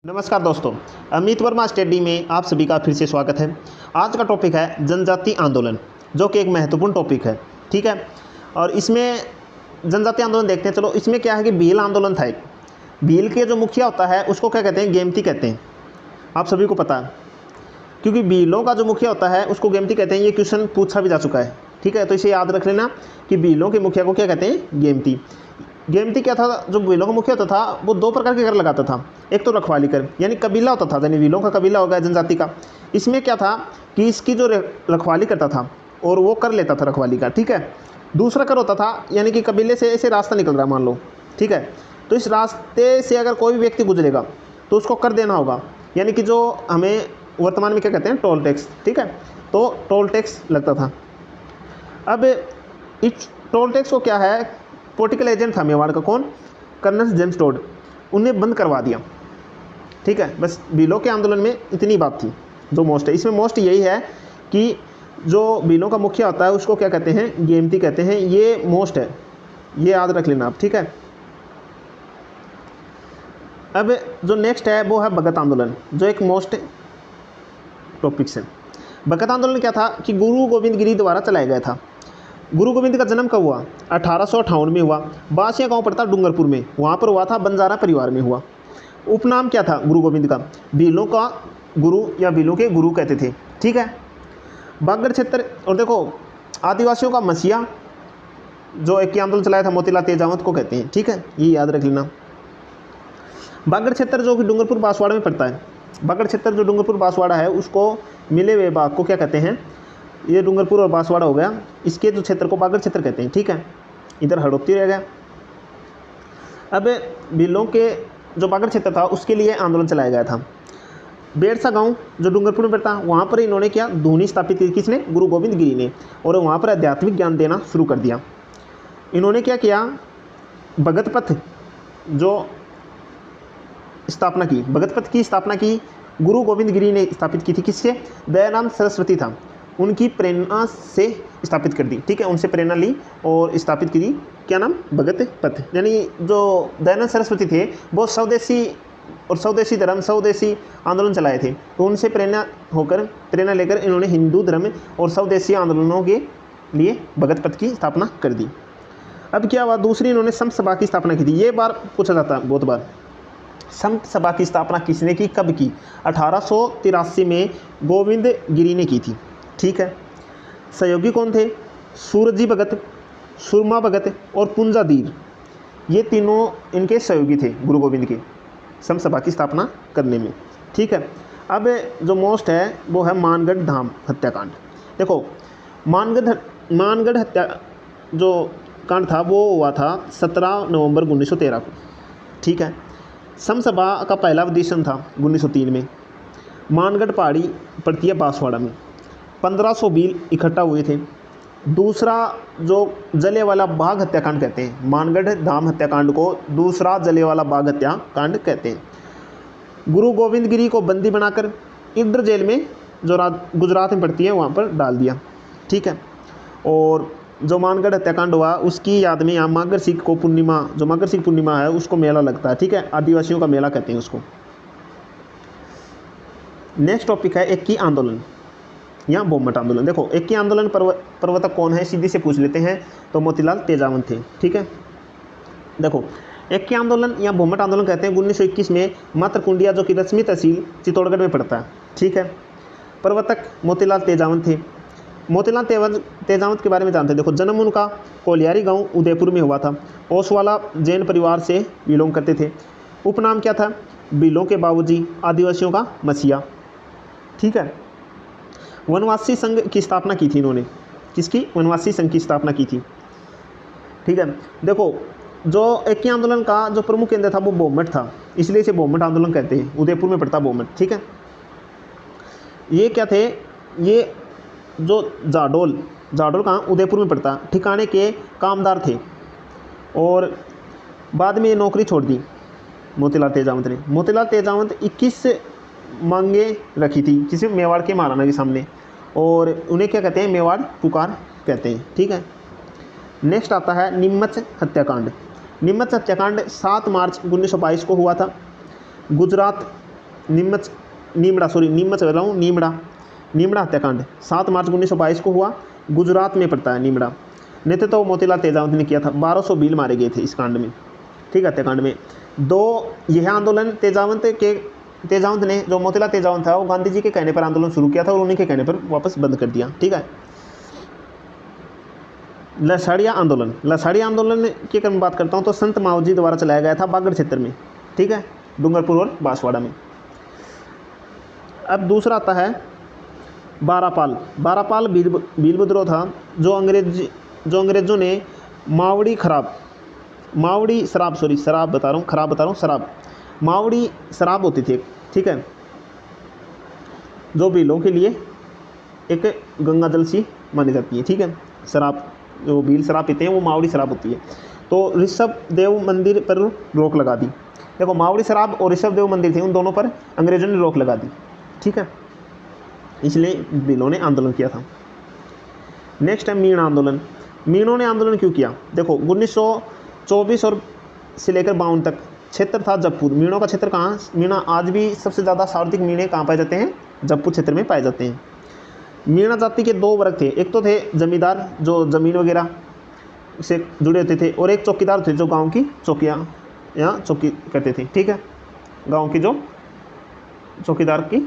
नमस्कार दोस्तों, अमित वर्मा स्टडी में आप सभी का फिर से स्वागत है। आज का टॉपिक है जनजाति आंदोलन, जो कि एक महत्वपूर्ण टॉपिक है। ठीक है, और इसमें जनजाति आंदोलन देखते हैं। चलो, इसमें क्या है कि भील आंदोलन था एक। भील के जो मुखिया होता है उसको क्या कहते हैं? गेमती कहते हैं। आप सभी को पता है, क्योंकि भीलों का जो मुखिया होता है उसको गेमती कहते हैं। ये क्वेश्चन पूछा भी जा चुका है। ठीक है, तो इसे याद रख लेना कि भीलों के मुखिया को क्या कहते हैं? गेमती। गेमती क्या था? जो भीलों का मुखिया होता था वो दो प्रकार के कर लगाता था। एक तो रखवाली कर, यानी कबीला होता था, यानी भीलों का कबीला हो गया जनजाति का। इसमें क्या था कि इसकी जो रखवाली करता था और वो कर लेता था रखवाली का। ठीक है, दूसरा कर होता था, यानी कि कबीले से ऐसे रास्ता निकल रहा है मान लो। ठीक है, तो इस रास्ते से अगर कोई भी व्यक्ति गुजरेगा तो उसको कर देना होगा, यानी कि जो हमें वर्तमान में क्या कहते हैं? Toll tax. ठीक है, तो टोल टैक्स लगता था। अब इस टोल टैक्स को क्या है, पॉलिटिकल एजेंट था मेवाड़ का, कौन? कर्नल जेम्स टोड, उन्हें बंद करवा दिया। ठीक है, बस भीलों के आंदोलन में इतनी बात थी। जो मोस्ट है इसमें, मोस्ट यही है कि जो भीलों का मुखिया होता है उसको क्या कहते हैं? गेमती कहते हैं। ये मोस्ट है, ये याद रख लेना आप। ठीक है, अब जो नेक्स्ट है वो है भगत आंदोलन, जो एक मोस्ट टॉपिक्स है। भगत आंदोलन क्या था कि गुरु गोविंद गिरी द्वारा चलाया गया था। गुरु गोविंद का जन्म कब हुआ? 1858 में हुआ। बासिया गांव पड़ता डूंगरपुर में, वहाँ पर हुआ था। बंजारा परिवार में हुआ। उपनाम क्या था गुरु गोविंद का? भीलों का गुरु या भीलों के गुरु कहते थे। ठीक है, बागड़ क्षेत्र, और देखो आदिवासियों का मसीहा, जो एक आंदोलन चलाया था मोतीलाल तेजावत को कहते हैं। ठीक है, ये याद रख लेना। बागड़ क्षेत्र जो कि डूंगरपुर बांसवाड़ा में पड़ता है, बागड़ क्षेत्र जो डूंगरपुर बांसवाड़ा है उसको मिले हुए बाग को क्या कहते हैं? ये डूंगरपुर और बांसवाड़ा हो गया, इसके जो क्षेत्र को बागड़ क्षेत्र कहते हैं। ठीक है, इधर हड़ौती रह गया। अब भीलों के जो बागड़ क्षेत्र था उसके लिए आंदोलन चलाया गया था। बेरसा गांव जो डूंगरपुर में पड़ता, वहाँ पर इन्होंने क्या धूनी स्थापित की? किसने? गुरु गोविंद गिरी ने। और वहाँ पर आध्यात्मिक ज्ञान देना शुरू कर दिया। इन्होंने क्या किया? भगत पथ जो स्थापना की, भगत पथ की स्थापना की गुरु गोविंद गिरी ने स्थापित की थी। किससे? दयानंद सरस्वती था, उनकी प्रेरणा से स्थापित कर दी। ठीक है, उनसे प्रेरणा ली और स्थापित करी। क्या नाम? भगत पथ। यानी जो दयानंद सरस्वती थे वो स्वदेशी और स्वदेशी धर्म, स्वदेशी आंदोलन चलाए थे, तो उनसे प्रेरणा लेकर इन्होंने हिंदू धर्म और स्वदेशी आंदोलनों के लिए भगत पथ की स्थापना कर दी। अब क्या हुआ? दूसरी इन्होंने संत सभा की स्थापना की थी। ये बार पूछा जाता है बहुत बार, संत सभा की स्थापना किसने की, कब की? 1883 में गोविंद गिरी ने की थी। ठीक है, सहयोगी कौन थे? सूरजी भगत, सुरमा भगत और पुंजादीर, ये तीनों इनके सहयोगी थे गुरु गोविंद के संत सभा की स्थापना करने में। ठीक है, अब जो मोस्ट है वो है मानगढ़ धाम हत्याकांड। देखो, मानगढ़ हत्या जो कांड था वो हुआ था 17 नवंबर 1913 को। ठीक है, सम सभा का पहला अधिवेशन था 1903 में। मानगढ़ पहाड़ी पड़ती है बांसवाड़ा में। 1500 भील इकट्ठा हुए थे। दूसरा जो जलियांवाला बाग हत्याकांड कहते हैं, मानगढ़ धाम हत्याकांड को दूसरा जलियांवाला बाग हत्याकांड कहते हैं। गुरु गोविंद गिरी को बंदी बनाकर इडर जेल में, जो गुजरात में पड़ती है, वहाँ पर डाल दिया। ठीक है, और जो मानगढ़ हत्याकांड हुआ उसकी याद में यहाँ माघर सिख को पूर्णिमा, जो माघर सिख पूर्णिमा है उसको मेला लगता है। ठीक है, आदिवासियों का मेला कहते हैं उसको। नेक्स्ट टॉपिक है एक की आंदोलन या बोमट आंदोलन। देखो, एक की आंदोलन प्रवर्तक कौन है, सीधे से पूछ लेते हैं, तो मोतीलाल तेजावत थे। ठीक है, देखो एक की आंदोलन या बोमट आंदोलन कहते हैं 1921 में मातरकुंडिया, जो कि रश्मि तहसील चित्तौड़गढ़ में पड़ता है। ठीक है, प्रवर्तक मोतीलाल तेजावत थे। मोतीलाल तेजावत के बारे में जानते हैं। देखो, जन्म उनका कोलियारी गांव उदयपुर में हुआ था। ओसवाला जैन परिवार से बिलोंग करते थे। उपनाम क्या था? भीलों के बाबूजी, आदिवासियों का मसीहा। ठीक है, वनवासी संघ की स्थापना की थी इन्होंने। किसकी? वनवासी संघ की स्थापना की थी। ठीक है, देखो जो एक ही आंदोलन का जो प्रमुख केंद्र था वो बोमट था, इसलिए इसे बोमट आंदोलन कहते हैं। उदयपुर में पड़ता बोमट। ठीक है, ये क्या थे? ये जो जाडोल कहाँ? उदयपुर में पड़ता, ठिकाने के कामदार थे और बाद में ये नौकरी छोड़ दी मोतीलाल तेजावत ने। मोतीलाल तेजावत 21 मांगे रखी थी किसी मेवाड़ के महाराणा के सामने, और उन्हें क्या कहते हैं? मेवाड़ पुकार कहते हैं। ठीक है, नेक्स्ट आता है नीमच हत्याकांड। नीमच हत्याकांड 7 मार्च 1922 को हुआ था। गुजरात नीमड़ा हत्याकांड 7 मार्च 1922 को हुआ, गुजरात में पड़ता है नीमड़ा। नेतृत्व तो मोतीलाल तेजावत ने किया था, 1200 भील मारे गए थे इस कांड में, ठीक है, हत्याकांड में। यह आंदोलन तेजावत ने, जो मोतीलाल तेजावत था, वो गांधी जी के कहने पर आंदोलन शुरू किया था और उन्हीं के कहने पर वापस बंद कर दिया, ठीक है। लसाड़िया आंदोलन की अगर मैं बात करता हूँ तो संत मावजी द्वारा चलाया गया था बागड़ क्षेत्र में, ठीक है, डूंगरपुर और बांसवाड़ा में। अब दूसरा आता है बारापाल भील विद्रोह था, जो अंग्रेजों ने मावड़ी शराब होती थी, ठीक है, जो भीलों के लिए एक गंगा जल सी मानी जाती है, ठीक है। शराब, जो भील शराब पीते हैं वो मावड़ी शराब होती है। तो ऋषभ देव मंदिर पर रोक लगा दी। देखो, मावड़ी शराब और ऋषभ देव मंदिर थे, उन दोनों पर अंग्रेजों ने रोक लगा दी, ठीक है, इसलिए भीलों ने आंदोलन किया था। नेक्स्ट है मीण आंदोलन। मीणों ने आंदोलन क्यों किया? देखो, 1924 और से लेकर 52 तक क्षेत्र था जबपुर। मीणों का क्षेत्र कहाँ? मीणा आज भी सबसे ज़्यादा सर्वाधिक मीणे कहाँ पाए जाते हैं? जबपुर क्षेत्र में पाए जाते हैं। मीणा जाति के 2 वर्ग थे, एक तो थे जमींदार जो ज़मीन वगैरह से जुड़े होते थे, और एक चौकीदार थे जो गांव की चौकियाँ या चौकी करते थे, ठीक है, गांव की जो चौकीदार की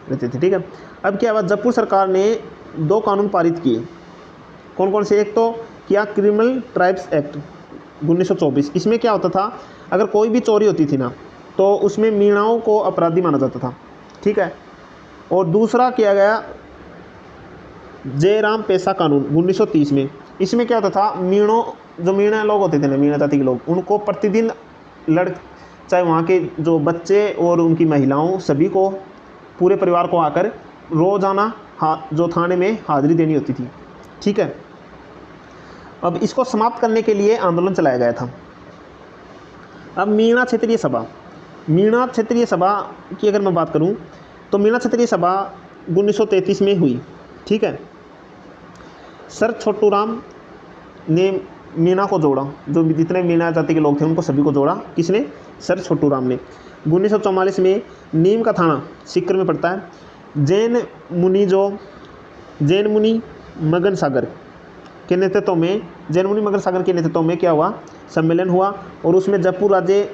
रहते थे, ठीक है। अब क्या हुआ, जबपुर सरकार ने 2 कानून पारित किए। कौन कौन से? एक तो किया क्रिमिनल ट्राइब्स एक्ट 1924। इसमें क्या होता था, अगर कोई भी चोरी होती थी ना, तो उसमें मीणाओं को अपराधी माना जाता था, ठीक है। और दूसरा किया गया जयराम पेशा कानून 1930 में। इसमें क्या होता था, मीणा लोग होते थे ना, मीणा जाति के लोग, उनको प्रतिदिन चाहे वहाँ के जो बच्चे और उनकी महिलाओं, सभी को, पूरे परिवार को आकर रोजाना जो थाने में हाजिरी देनी होती थी, ठीक है। अब इसको समाप्त करने के लिए आंदोलन चलाया गया था। अब मीणा क्षेत्रीय सभा की अगर मैं बात करूं तो मीणा क्षेत्रीय सभा 1933 में हुई, ठीक है। सर छोटू राम ने मीणा को जोड़ा, जो जितने मीणा जाति के लोग थे उनको सभी को जोड़ा। किसने? सर छोटू राम ने। 1944 में नीम का थाना सीकर में पड़ता है। जैन मुनि मगन सागर के नेतृत्व में क्या हुआ? सम्मेलन हुआ, और उसमें जयपुर राज्य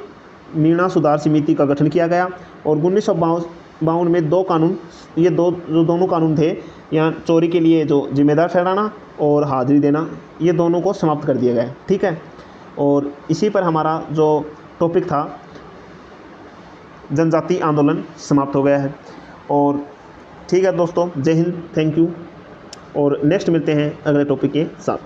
मीणा सुधार समिति का गठन किया गया। और 1952 में 2 कानून, ये दोनों कानून थे, यहाँ चोरी के लिए जो जिम्मेदार ठहराना और हाजिरी देना, ये दोनों को समाप्त कर दिया गया, ठीक है। और इसी पर हमारा जो टॉपिक था जनजाति आंदोलन समाप्त हो गया है। और ठीक है दोस्तों, जय हिंद, थैंक यू, और नेक्स्ट मिलते हैं अगले टॉपिक के साथ।